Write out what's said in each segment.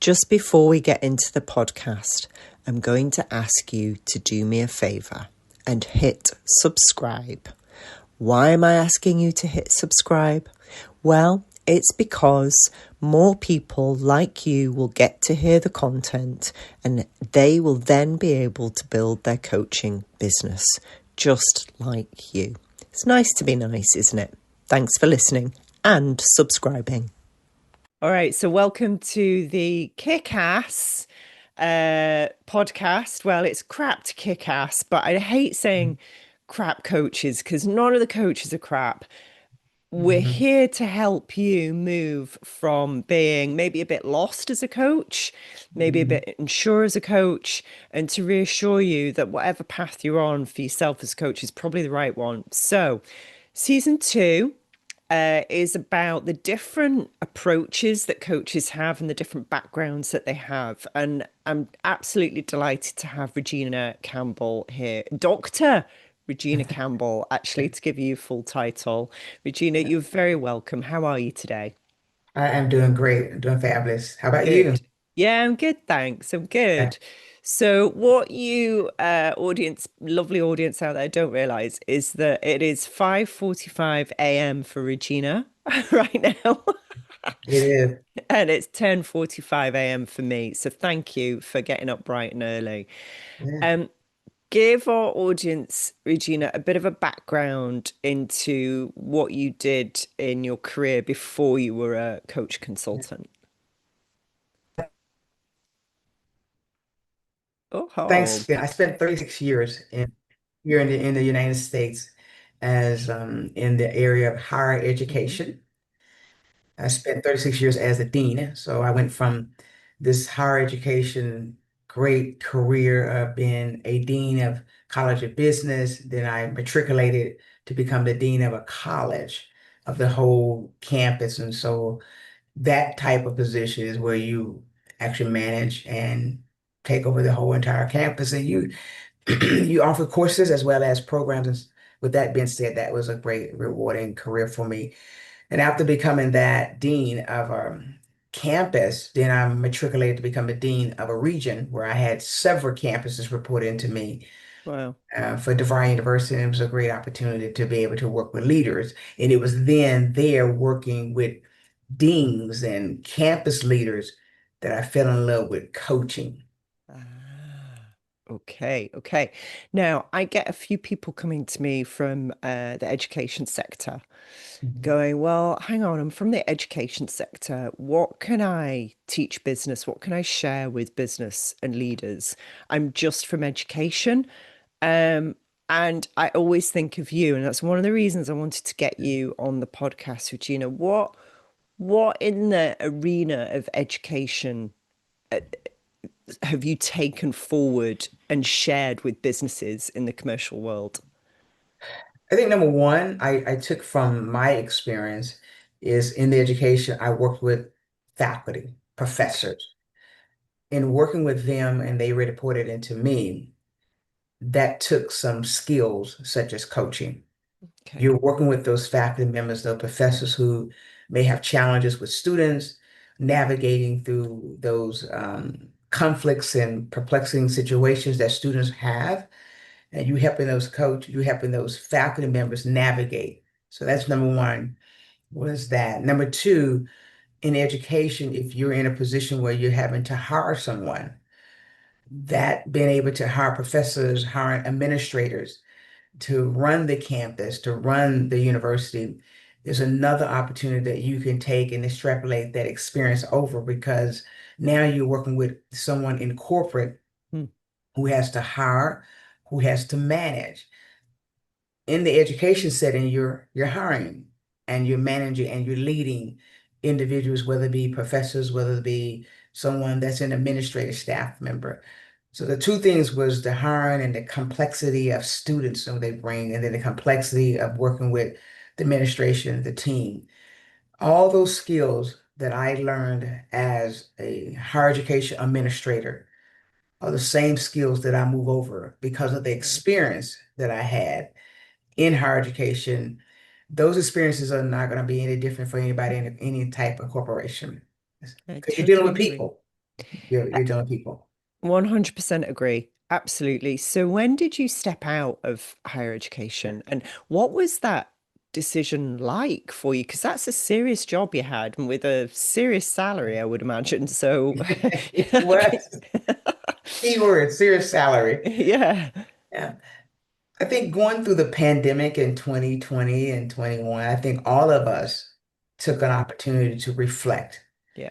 Just before we get into the podcast, I'm going to ask you to do me a favour and hit subscribe. Why am I asking you to hit subscribe? Well, it's because more people like you will get to hear the content and they will then be able to build their coaching business just like you. It's nice to be nice, isn't it? Thanks for listening and subscribing. All right, so welcome to the Kick-Ass podcast. Well, it's crap to kick-ass, but I hate saying crap coaches because none of the coaches are crap. We're here to help you move from being maybe a bit lost as a coach, maybe a bit unsure as a coach, and to reassure you that whatever path you're on for yourself as a coach is probably the right one. So, season 2 is about the different approaches that coaches have and the different backgrounds that they have. And I'm absolutely delighted to have Regina Campbell here. Dr. Regina Campbell, actually, to give you a full title. Regina, you're very welcome. How are you today? I am doing great. I'm doing fabulous. How about you? Good. Yeah, I'm good, thanks. I'm Yeah. good. So what you audience, lovely audience out there don't realize is that it is 5:45 a.m. for Regina right now. It is. And it's 10:45 a.m. for me. So thank you for getting up bright and early. Yeah. Um, give our audience, Regina, a bit of a background into what you did in your career before you were a coach consultant. Oh, Thanks. Yeah, I spent 36 years here in the United States as in the area of higher mhm. education. I spent 36 years as a dean. So I went from this higher education great career of being a dean of College of Business. Then I matriculated to become the dean of a college of the whole campus. And so that type of position is where you actually manage and take over the whole entire campus, and you you offer courses as well as programs. And with that being said, that was a great rewarding career for me. And after becoming that dean of a campus, then I matriculated to become the dean of a region where I had several campuses report into me. Wow. For DeVry University, and it was a great opportunity to be able to work with leaders. And it was then there working with deans and campus leaders that I fell in love with coaching. Ah, okay, okay. Now, I get a few people coming to me from the education sector Mhm. going, well, hang on, I'm from the education sector. What can I teach business? What can I share with business and leaders? I'm just from education. Um, and I always think of you, and that's one of the reasons I wanted to get you on the podcast, Regina. What in the arena of education have you taken forward and shared with businesses in the commercial world? I think number one, I took from my experience is in the education, I worked with faculty, professors, and working with them, and they reported into me. That took some skills such as coaching. Okay. You're working with those faculty members, those professors who may have challenges with students, navigating through those conflicts and perplexing situations that students have, and you helping those faculty members navigate. So that's number one, was that. Number two, in education, if you're in a position where you're having to hire someone, that being able to hire professors, hire administrators, to run the campus, to run the university, there's another opportunity that you can take and extrapolate that experience over, because now you're working with someone in corporate Hmm. who has to hire, who has to manage. In the education setting, you're hiring and you're managing and you're leading individuals, whether it be professors, whether it be someone that's an administrative staff member. So the two things was the hiring and the complexity of students that they bring, and then the complexity of working with the administration, the team. All those skills that I learned as a higher education administrator are the same skills that I move over because of the Okay. experience that I had in higher education. Those experiences are not going to be any different for anybody in any type of corporation I because you're dealing totally with agree. people. You're dealing with people. 100% agree. Absolutely. So when did you step out of higher education and what was that decision like for you? Because that's a serious job you had and with a serious salary, I would imagine. So, It was keyword, serious salary. yeah. Yeah. I think going through the pandemic in 2020 and 21, I think all of us took an opportunity to reflect Yeah.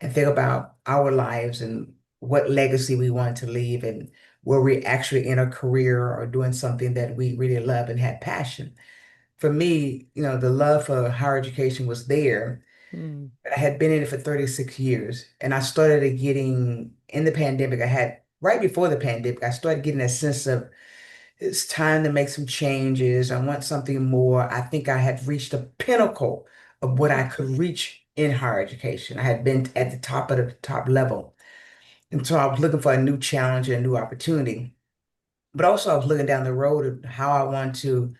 and think about our lives and what legacy we want to leave and were we actually in a career or doing something that we really love and had passion. For me, the love for higher education was there, Mm. but I had been in it for 36 years and I started getting in the pandemic. Right before the pandemic, I started getting a sense of it's time to make some changes. I want something more. I think I had reached the pinnacle of what I could reach in higher education. I had been at the top of the top level. And so I was looking for a new challenge and a new opportunity. But also I was looking down the road of how I want to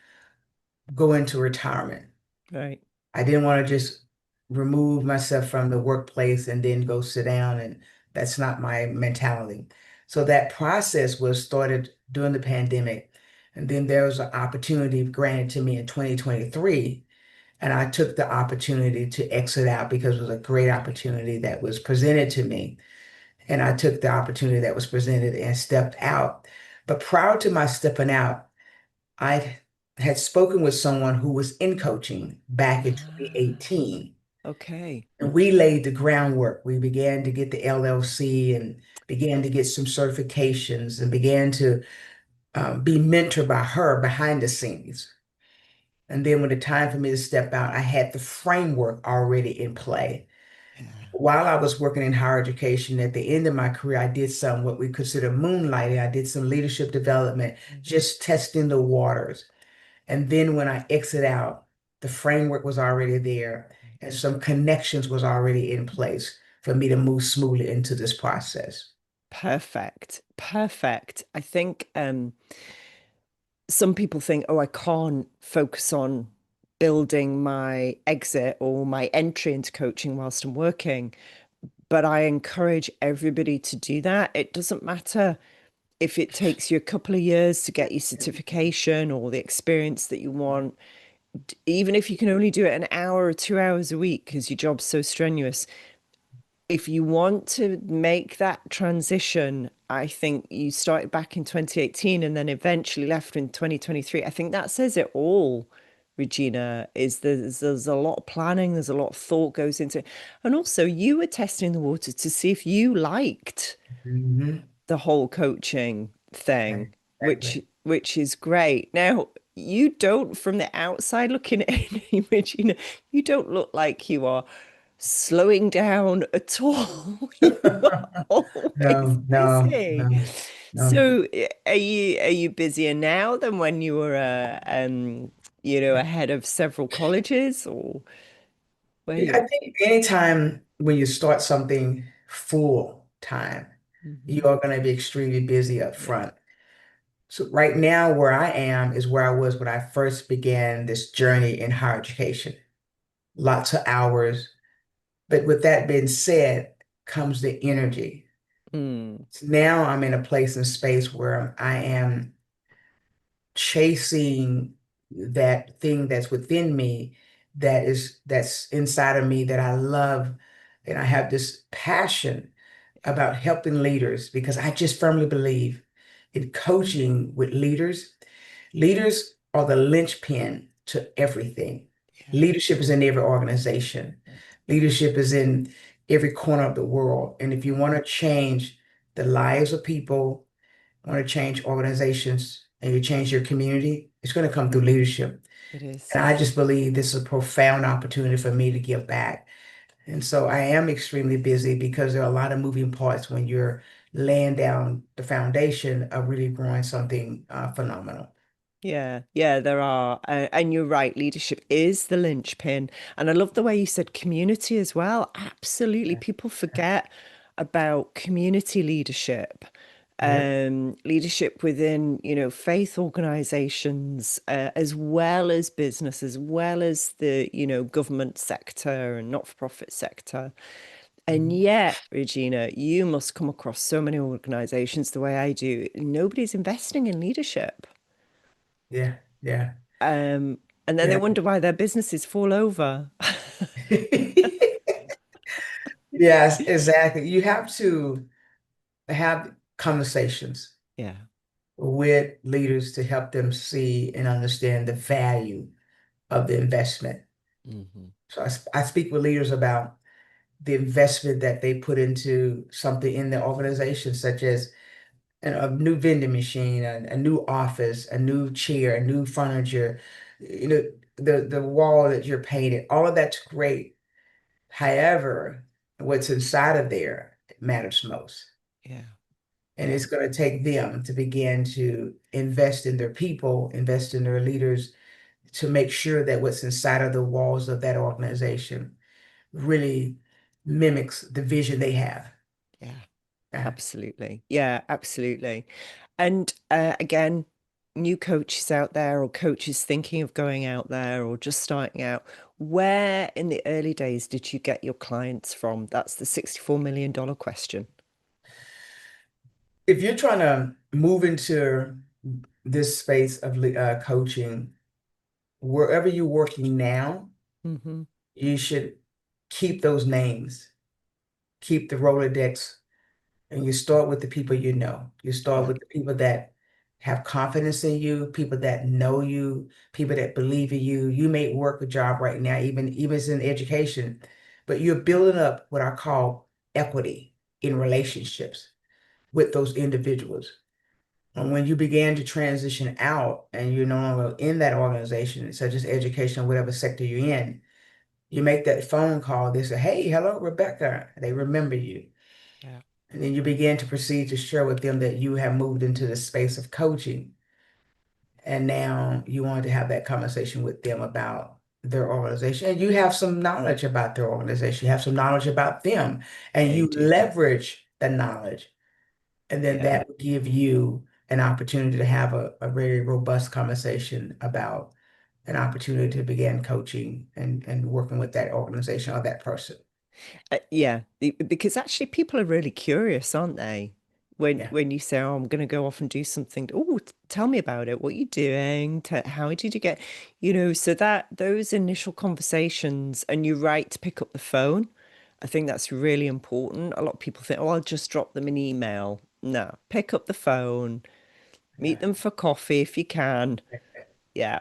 go into retirement. Right. I didn't want to just remove myself from the workplace and then go sit down, and that's not my mentality. So that process was started during the pandemic. And then there was an opportunity granted to me in 2023. And I took the opportunity to exit out because it was a great opportunity that was presented to me. And I took the opportunity that was presented and stepped out. But prior to my stepping out, I had spoken with someone who was in coaching back in Ah, 2018. okay. And we laid the groundwork. We began to get the LLC and began to get some certifications and began to be mentored by her behind the scenes. And then when the time for me to step out, I had the framework already in play. Yeah. While I was working in higher education, at the end of my career, I did some what we consider moonlighting. I did some leadership development, just testing the waters. And then when I exit out, the framework was already there and some connections was already in place for me to move smoothly into this process. Perfect. Perfect. I think some people think, oh, I can't focus on building my exit or my entry into coaching whilst I'm working. But I encourage everybody to do that. It doesn't matter if it takes you a couple of years to get your certification or the experience that you want, even if you can only do it an hour or 2 hours a week because your job's so strenuous. If you want to make that transition, I think you started back in 2018 and then eventually left in 2023. I think that says it all, Regina, is there's a lot of planning, there's a lot of thought goes into it. And also you were testing the water to see if you liked Mhm. the whole coaching thing, which Exactly. which is great. Now, you don't, from the outside looking in, Regina, you don't look like you are slowing down at all. You are always No, no, busy. no, no. So, are you busier now than when you were ahead of several colleges, or where Yeah, you? I think anytime when you start something full time, you Mhm. are going to be extremely busy up Yeah, front. So right now, where I am is where I was when I first began this journey in higher education. Lots of hours. But with that being said, comes the energy. mm, So now I'm in a place and space where I am chasing that thing that's within me that's inside of me that I love. And I have this passion about helping leaders because I just firmly believe in coaching with leaders. Leaders are the linchpin to everything. yeah, Leadership is in every organization. Leadership is in every corner of the world. And if you want to change the lives of people, want to change organizations, and you change your community, it's going to come through leadership. it is. And I just believe this is a profound opportunity for me to give back. And so I am extremely busy because there are a lot of moving parts when you're laying down the foundation of really growing something phenomenal. Yeah, yeah, there are. And you're right, leadership is the linchpin. And I love the way you said community as well. Absolutely. People forget about community leadership, Yep. leadership within, faith organizations, as well as business, as well as the, government sector and not-for-profit sector. And yet, Regina, you must come across so many organizations the way I do. Nobody's investing in leadership. Yeah, yeah, And then they yeah. wonder why their businesses fall over. Yes, exactly. You have to have conversations Yeah. with leaders to help them see and understand the value of the investment. Hmm. So I speak with leaders about the investment that they put into something in the organization, such as a new vending machine, a new office, a new chair, a new furniture, the wall that you're painting. All of that's great. However, what's inside of there matters most. Yeah. And Yeah. it's going to take them to begin to invest in their people, invest in their leaders to make sure that what's inside of the walls of that organization really mimics the vision they have. Yeah. Yeah. Absolutely. Yeah, absolutely. And again, new coaches out there or coaches thinking of going out there or just starting out, where in the early days did you get your clients from? That's the $64 million question. If you're trying to move into this space of coaching, wherever you're working now, Hmm. you should keep those names, keep the Rolodex, and you start with the people you know. You start Yeah. with the people that have confidence in you, people that know you, people that believe in you. You may work a job right now, even as in education, but you're building up what I call equity in relationships with those individuals. And when you begin to transition out and you're no longer in that organization, such as education, whatever sector you're in, you make that phone call. They say, "Hey, hello, Rebecca." They remember you. Yeah. And then you begin to proceed to share with them that you have moved into the space of coaching. And now you want to have that conversation with them about their organization. And you have some knowledge about their organization, you have some knowledge about them, and Yeah, you you do. leverage the knowledge. And then Yeah. that will give you an opportunity to have a very robust conversation about an opportunity to begin coaching and working with that organization or that person. Yeah, because actually people are really curious, aren't they? Yeah. When you say, "Oh, I'm going to go off and do something." Oh, tell me about it. What are you doing? How did you get, so that those initial conversations, and you're right to pick up the phone. I think that's really important. A lot of people think, "Oh, I'll just drop them an email." No, pick up the phone, meet Yeah. them for coffee if you can. Yeah,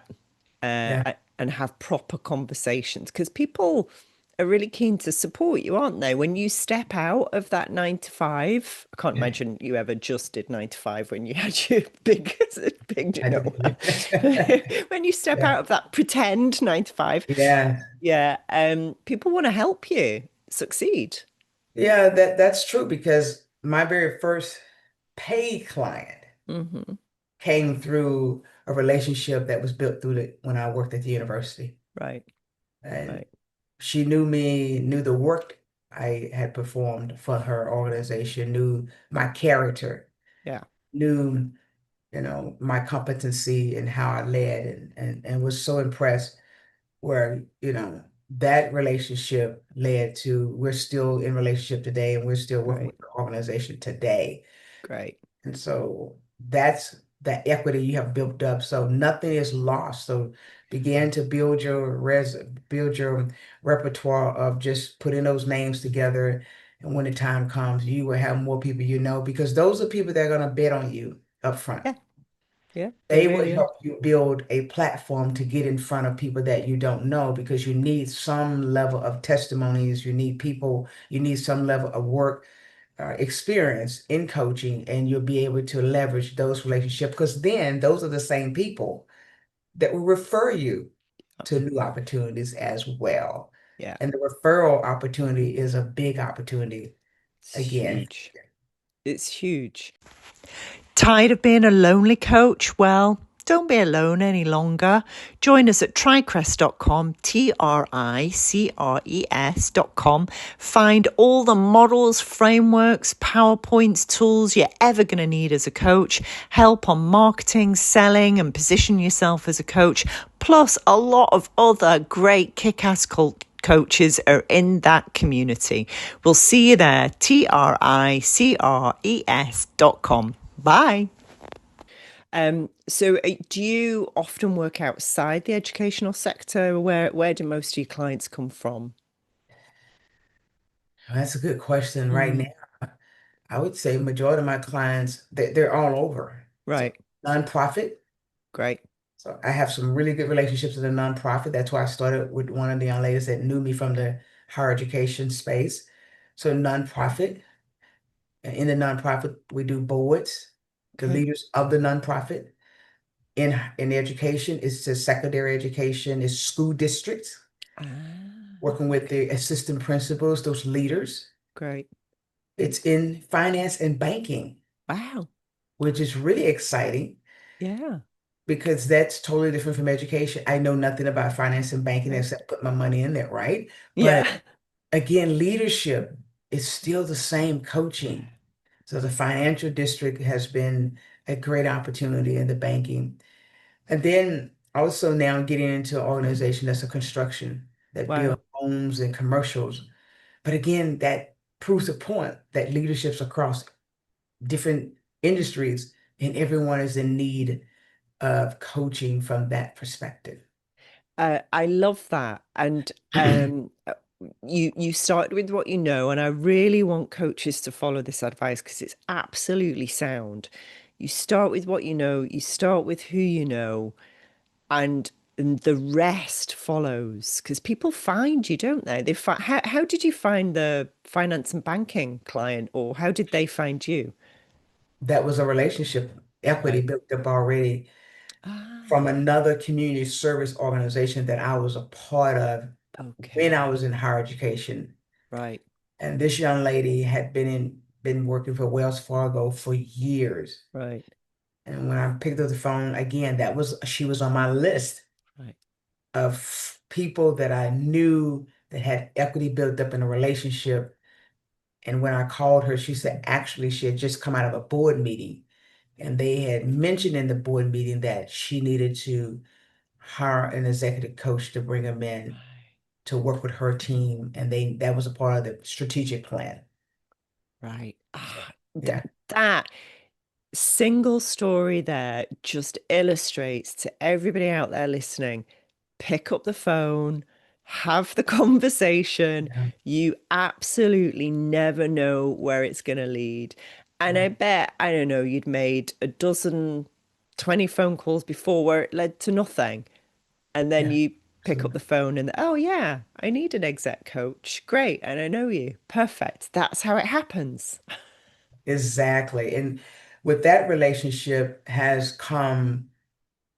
Yeah. and have proper conversations because people are really keen to support you, aren't they? When you step out of that 9 to 5, I can't Yeah. imagine you ever just did 9 to 5 when you had your big, I no. did. When you step Yeah. out of that pretend 9 to 5, Yeah. yeah, people want to help you succeed. Yeah, that's true because my very first paid client Hmm. came through a relationship that was built through when I worked at the university. Right, And right. she knew me, knew the work I had performed for her organization, knew my character, Yeah, knew, my competency and how I led and was so impressed where, that relationship led to we're still in relationship today and we're still working great, with the organization today. great. And so that's the equity you have built up. So nothing is lost. So begin to build your repertoire of just putting those names together. And when the time comes, you will have more people because those are people that are going to bet on you up front. Yeah, yeah, they They will really are. help you build a platform to get in front of people that you don't know because you need some level of testimonies. You need people, you need some level of work experience in coaching, and you'll be able to leverage those relationships because then those are the same people that will refer you to new opportunities as well. Yeah, And the referral opportunity is a big opportunity it's again. huge. It's huge. Tired of being a lonely coach? Well, don't be alone any longer. Join us at tricres.com, tricres.com. Find all the models, frameworks, PowerPoints, tools you're ever going to need as a coach, help on marketing, selling, and position yourself as a coach, plus a lot of other great kick-ass coaches are in that community. We'll see you there. tricres.com. Bye. So do you often work outside the educational sector? Where do most of your clients come from? That's a good question. Right Mm, now, I would say majority of my clients, they're all over. So right. nonprofit. Great. So I have some really good relationships in the nonprofit. That's why I started with one of the young ladies that knew me from the higher education space. So nonprofit, in the nonprofit, we do boards, the Okay. leaders of the nonprofit. In education, it's the secondary education, it's school districts, Ah, working with okay. the assistant principals, those leaders. Great. It's in finance and banking, Wow. which is really exciting Yeah. because that's totally different from education. I know nothing about finance and banking Right. except put my money in there, right? But Yeah. again, leadership is still the same coaching. So the financial district has been a great opportunity in the banking. And then also now getting into an organization that's a construction that build Wow. homes and commercials. But again, that proves the point that leaderships across different industries and everyone is in need of coaching from that perspective. I love that. And you started with what you know, and I really want coaches to follow this advice because it's absolutely sound. You start with what you know, you start with who you know, and the rest follows because people find you, don't they? How did you find the finance and banking client, or how did they find you? That was a relationship equity Right. built up already from Ah, another community service organization that I was a part of when I was okay. in higher education. Right. And this young lady had been working for Wells Fargo for years. Right. And when I picked up the phone again, that was she was on my list Right. of people that I knew that had equity built up in a relationship. And when I called her, she said actually she had just come out of a board meeting. And they had mentioned in the board meeting that she needed to hire an executive coach to bring him in to work with her team. And that was a part of the strategic plan. Right. So Ah, yeah. that single story there just illustrates to everybody out there listening, pick up the phone, have the conversation. Yeah. You absolutely never know where it's going to lead. And I Right. bet, I don't know, you'd made a dozen, 20 phone calls before where it led to nothing. And then Yeah. you pick up So the phone and, oh, yeah, I need an exec coach. Great. And I know you. Perfect. That's how it happens. exactly. And with that relationship has come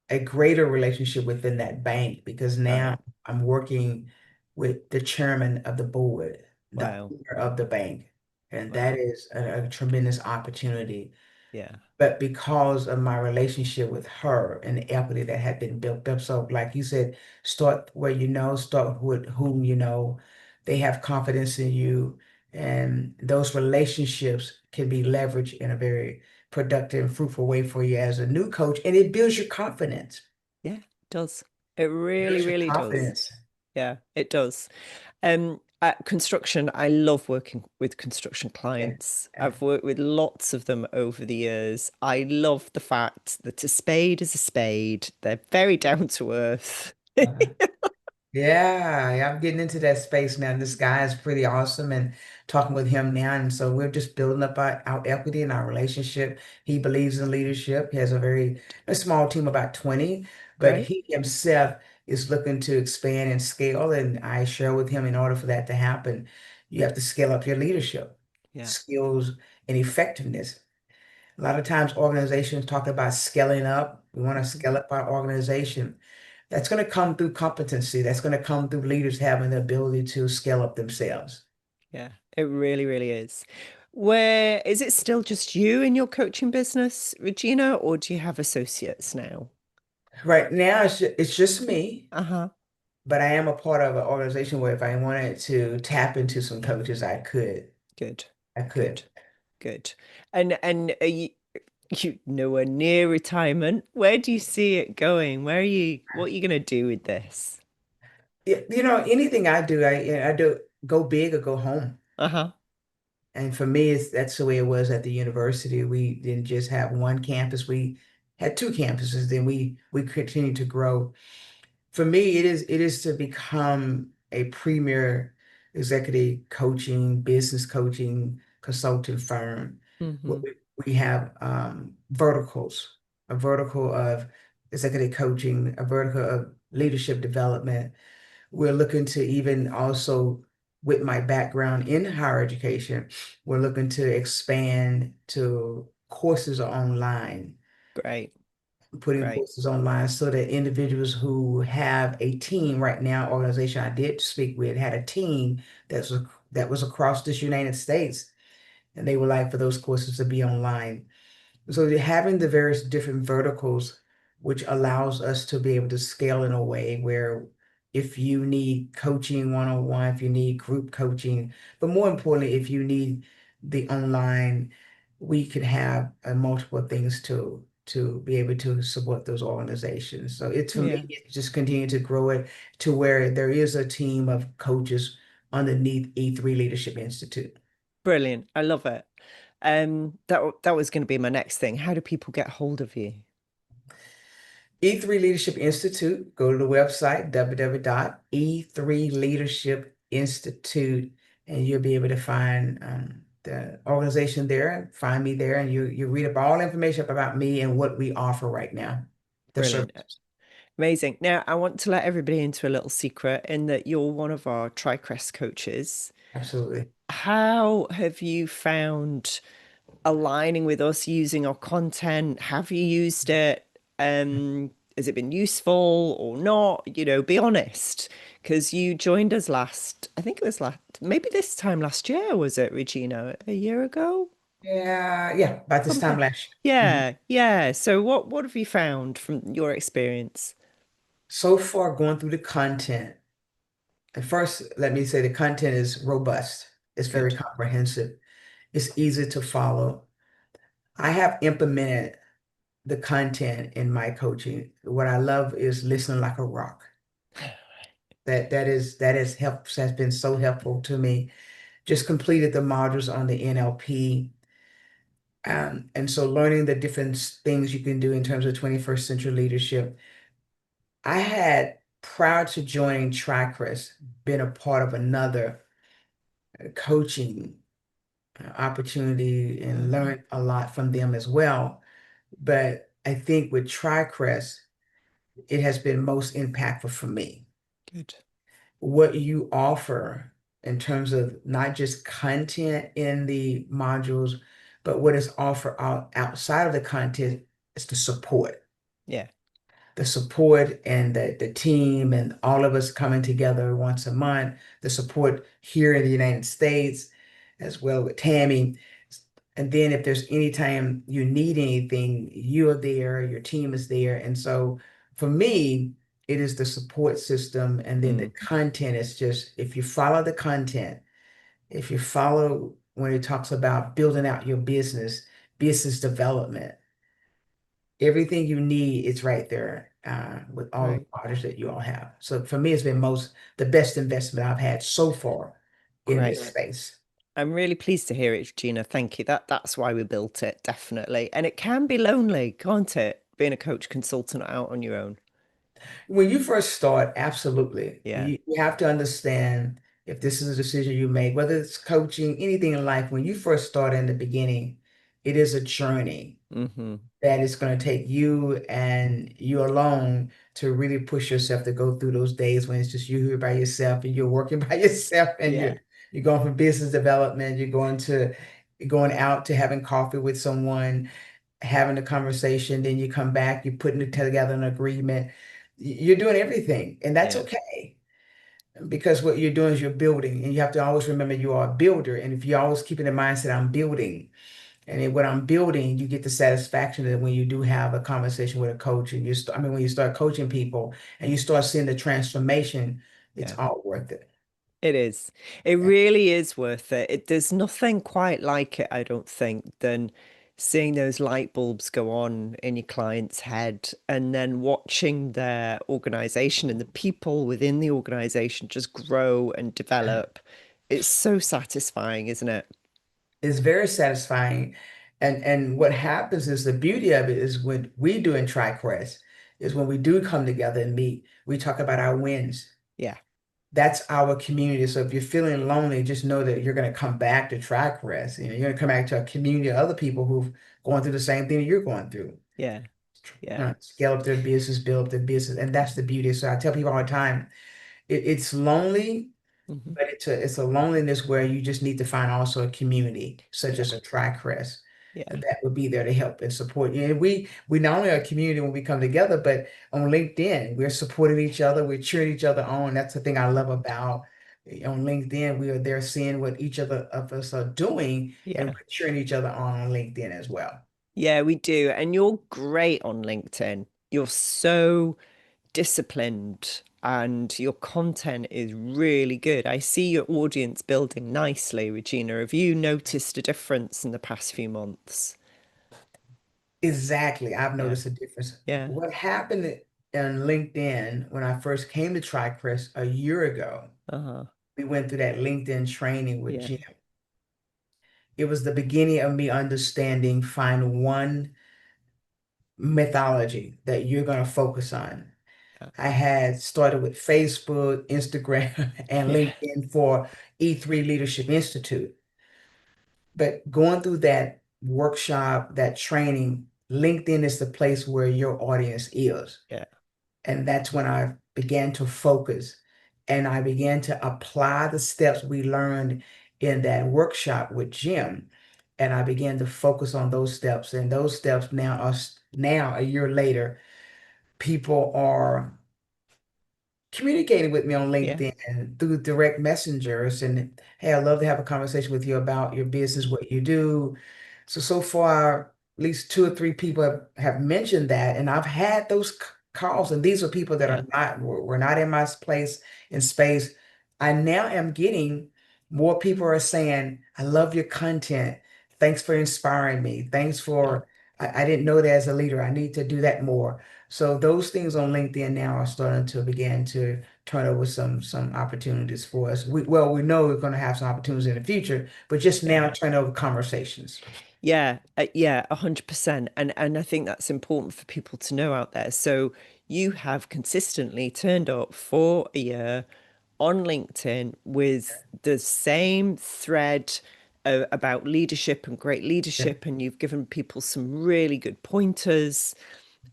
a greater relationship within that bank because now Right. I'm working with the chairman of the board, the Wow. owner of the bank. And that Wow. is a tremendous opportunity. Yeah. But because of my relationship with her and the equity that had been built up. So, like you said, start where you know, start with whom you know. They have confidence in you, and those relationships can be leveraged in a very productive and fruitful way for you as a new coach, and it builds your confidence. Yeah, it does. It really, Builds your really does. confidence. Yeah, it does. Construction, I love working with construction Yeah. clients. Yeah. I've worked with lots of them over the years. I love the fact that a spade is a spade. They're very down to earth. Uh, yeah, I'm getting into that space now. This guy is pretty awesome and talking with him now. And so we're just building up our equity and our relationship. He believes in leadership. He has a small team, about 20, but Great. he himself is looking to expand and scale. And I share with him in order for that to happen, you have to scale up your leadership Yeah. skills and effectiveness. A lot of times organizations talk about scaling up. We want to Mhm. scale up our organization. That's going to come through competency. That's going to come through leaders having the ability to scale up themselves. Yeah, it really, really is. Where is it still just you in your coaching business, Regina, or do you have associates now? Right now, it's just me, Uh-huh. but I am a part of an organization where if I wanted to tap into some coaches, I could. Good. I could. Good. Good. And are you nowhere near retirement? Where do you see it going? Where are you, what are you going to do with this? anything I do, I do go big or go home. Uh-huh. And for me, that's the way it was at the university. We didn't just have one campus; we had two campuses. Then we continued to grow. For me, it is to become a premier executive coaching, business coaching consultant firm. Hmm. We have verticals, a vertical of executive coaching, a vertical of leadership development. We're looking to even also, with my background in higher education, we're looking to expand to courses online, Great. putting Great. courses online so that individuals who have a team right now, organization I did speak with had a team that was across this United States, and they would like for those courses to be online. So having the various different verticals, which allows us to be able to scale in a way where if you need coaching one-on-one, if you need group coaching, but more importantly, if you need the online, we could have multiple things to be able to support those organizations. So it's for me, Yeah. it's just continue to grow it to where there is a team of coaches underneath E3 Leadership Institute. Brilliant. I love it. That was going to be my next thing. How do people get hold of you? E3 Leadership Institute, go to the website www.e3leadershipinstitute, and you'll be able to find the organization there and find me there, and you read up all information about me and what we offer right now, the Brilliant. services. Amazing. Now, I want to let everybody into a little secret in that you're one of our Tricres coaches. Absolutely. How have you found aligning with us using our content? Have you used it? Has it been useful or not? Be honest. Because you joined us last, I think it was maybe this time last year, was it, Regina? A year ago? Yeah, yeah, about this time Something. last year. Mhm. Yeah, yeah. So what have you found from your experience? So far, going through the content, and first, let me say the content is robust. It's very Good. comprehensive. It's easy to follow. I have implemented the content in my coaching. What I love is listening like a rock. That is help has been so helpful to me. Just completed the modules on the NLP. And so learning the different things you can do in terms of 21st century leadership. I had, prior to joining Tricres, been a part of another coaching opportunity and Uh, learned a lot from them as well. But I think with Tricres, it has been most impactful for me. good. What you offer in terms of not just content in the modules, but what is offered outside of the content is Yeah, the support and the team and all of us coming together once a month, the support here in the United States, as well with Tammy. And then if there's any time you need anything, you are there, your team is there. And so for me, it is the support system. And then the mm, content is just, if you follow the content, if you follow when it talks about building out your business development, everything you need is right there with all the great, products that you all have. So for me, it's been the best investment I've had so far in great. this space. I'm really pleased to hear it, Gina. Thank you. That's why we built it, definitely. And it can be lonely, can't it? Being a coach consultant out on your own. When you first start, absolutely. Yeah. You have to understand if this is a decision you make, whether it's coaching, anything in life, when you first start in the beginning, it is a journey Hmm. that is going to take you and you alone to really push yourself to go through those days when it's just you here by yourself and you're working by yourself and Yeah. you're going for business development, you're going out to having coffee with someone, having a conversation, then you come back, you're putting it together an agreement. You're doing everything, and that's Yeah. okay because what you're doing is you're building, and you have to always remember you are a builder. And if you're always keeping in mindset, I'm building, and then what I'm building, you get the satisfaction that when you do have a conversation with a coach, and I mean, when you start coaching people and you start seeing the transformation, it's Yeah. all worth it. It is. It really is worth it. There's nothing quite like it, I don't think, than seeing those light bulbs go on in your client's head and then watching their organization and the people within the organization just grow and develop. It's so satisfying, isn't it? It's very satisfying. And what happens is the beauty of it is when we do in TriQuest is when we do come together and meet, we talk about our wins. Yeah, That's our community. So if you're feeling lonely, just know that you're going to come back to TriQuest. You're going to come back to a community of other people who've gone through the same thing you're going through. yeah, yeah. Scale up their business, build up their business, and that's the beauty. So I tell people all the time, it's lonely, Hmm. but it's a loneliness where you just need to find also a community, such Yeah, as a TriCrest, yeah, that would be there to help and support you. And we not only are a community when we come together, but on LinkedIn, we're supporting each other, we're cheering each other on. That's the thing I love about on LinkedIn. We are there seeing what each other of us are doing, and yeah. we're cheering each other on LinkedIn as well. Yeah, we do. And you're great on LinkedIn. You're so disciplined and your content is really good. I see your audience building nicely, Regina. Have you noticed a difference in the past few months? Exactly. I've Yeah, noticed a difference. yeah, What happened in LinkedIn when I first came to TriCrest a year ago, uh-huh, we went through that LinkedIn training with yeah, Jim. It was the beginning of me understanding, find one methodology that you're going to focus on. yeah, I had started with Facebook, Instagram, and yeah, LinkedIn for E3 Leadership Institute. But going through that workshop, that training, LinkedIn is the place where your audience is. yeah, And that's when I began to focus and I began to apply the steps we learned in that workshop with Jim. And I began to focus on those steps. And those steps now are now a year later, people are communicating with me on yeah, LinkedIn and through direct messengers. And hey, I'd love to have a conversation with you about your business, what you do. So far, at least two or three people have mentioned that. And I've had those calls, and these are people that yeah, are not, were not in my place in space. I now am getting more people are saying, I love your content. Thanks for inspiring me. Thanks yeah. for, I didn't know that as a leader. I need to do that more. So those things on LinkedIn now are starting to begin to turn over some opportunities for us. We know we're going to have some opportunities in the future, but just Yeah. now turn over conversations. Yeah, yeah, 100%. And I think that's important for people to know out there. So you have consistently turned up for a year on LinkedIn with the same thread about leadership and great Yeah, leadership, and you've given people some really good pointers.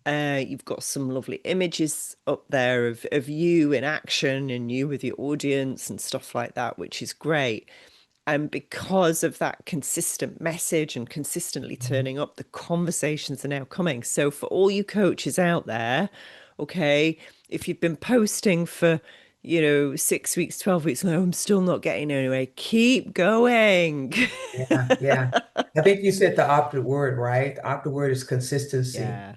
You've got some lovely images up there of you in action and you with your audience and stuff like that, which is great. And because of that consistent message and consistently turning up, the conversations are now coming. So, for all you coaches out there, okay, if you've been posting for, 6 weeks, 12 weeks, no, I'm still not getting anywhere, keep going. yeah. I think you said the opposite word, right? The opposite word is consistency. Yeah,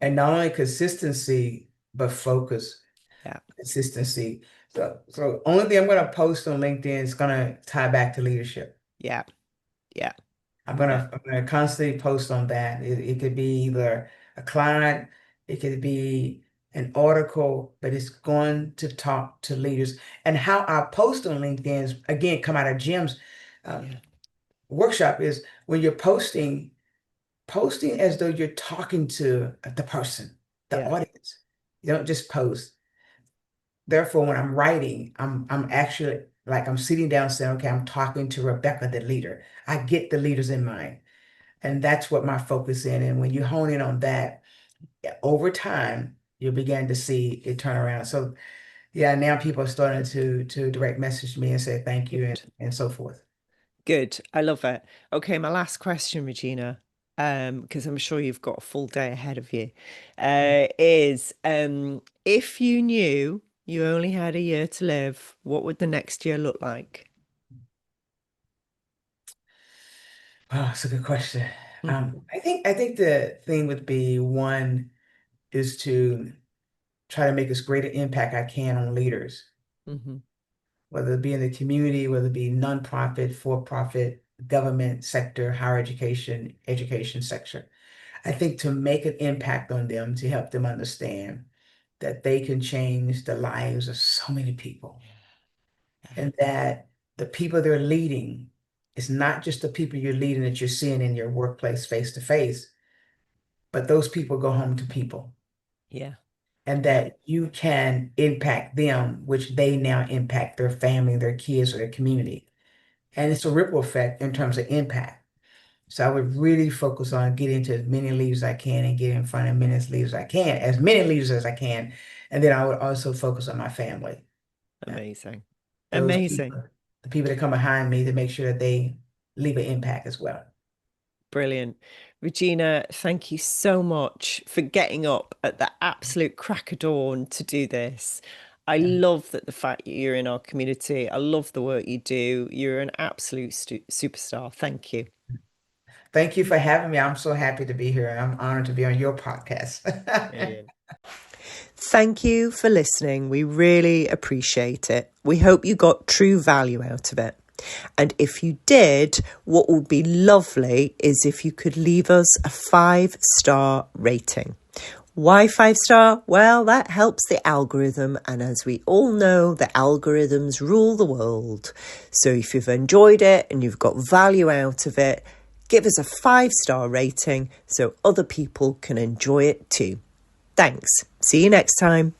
And not only consistency, but focus, yeah, consistency. So only thing I'm going to post on LinkedIn is going to tie back to leadership. yeah, yeah, I'm yeah, gonna I'm gonna constantly post on that. It could be either a client, it could be an article, but it's going to talk to leaders. And how I post on LinkedIn is again come out of Jim's um, yeah, workshop is when you're posting as though you're talking to the person, the yeah, audience. You don't just post. Therefore, when I'm writing, I'm actually like I'm sitting down saying, okay, I'm talking to Rebecca, the leader. I get the leaders in mind. And that's what my focus in. And when you hone in on that, yeah, over time, you'll begin to see it turn around. So yeah, now people are starting to direct message me and say thank you good. and so forth. Good. I love it. Okay, my last question, Regina, because I'm sure you've got a full day ahead of you, is if you knew you only had a year to live, what would the next year look like? Oh, that's a good question. Hmm. I think the thing would be one is to try to make as great an impact I can on leaders, Hmm. whether it be in the community, whether it be nonprofit, for profit. government sector, higher education sector. I think to make an impact on them, to help them understand that they can change the lives of so many people, and that the people they're leading is not just the people you're leading that you're seeing in your workplace face to face, but those people go home to people, Yeah. and Yeah. that you can impact them, which they now impact their family, their kids, or their community. And it's a ripple effect in terms of impact. So I would really focus on getting to as many leaders as I can and get in front of as many leaders as I can. And then I would also focus on my family. Amazing. Those Amazing. people, the people that come behind me to make sure that they leave an impact as well. Brilliant. Regina, thank you so much for getting up at the absolute crack of dawn to do this. I Yeah. love that the fact that you're in our community. I love the work you do. You're an absolute superstar. Thank you. Thank you for having me. I'm so happy to be here. I'm honored to be on your podcast. Brilliant. Thank you for listening. We really appreciate it. We hope you got true value out of it. And if you did, what would be lovely is if you could leave us a 5-star rating. Why 5-star? Well, that helps the algorithm. And as we all know, the algorithms rule the world. So if you've enjoyed it and you've got value out of it, give us a 5-star rating so other people can enjoy it too. Thanks. See you next time.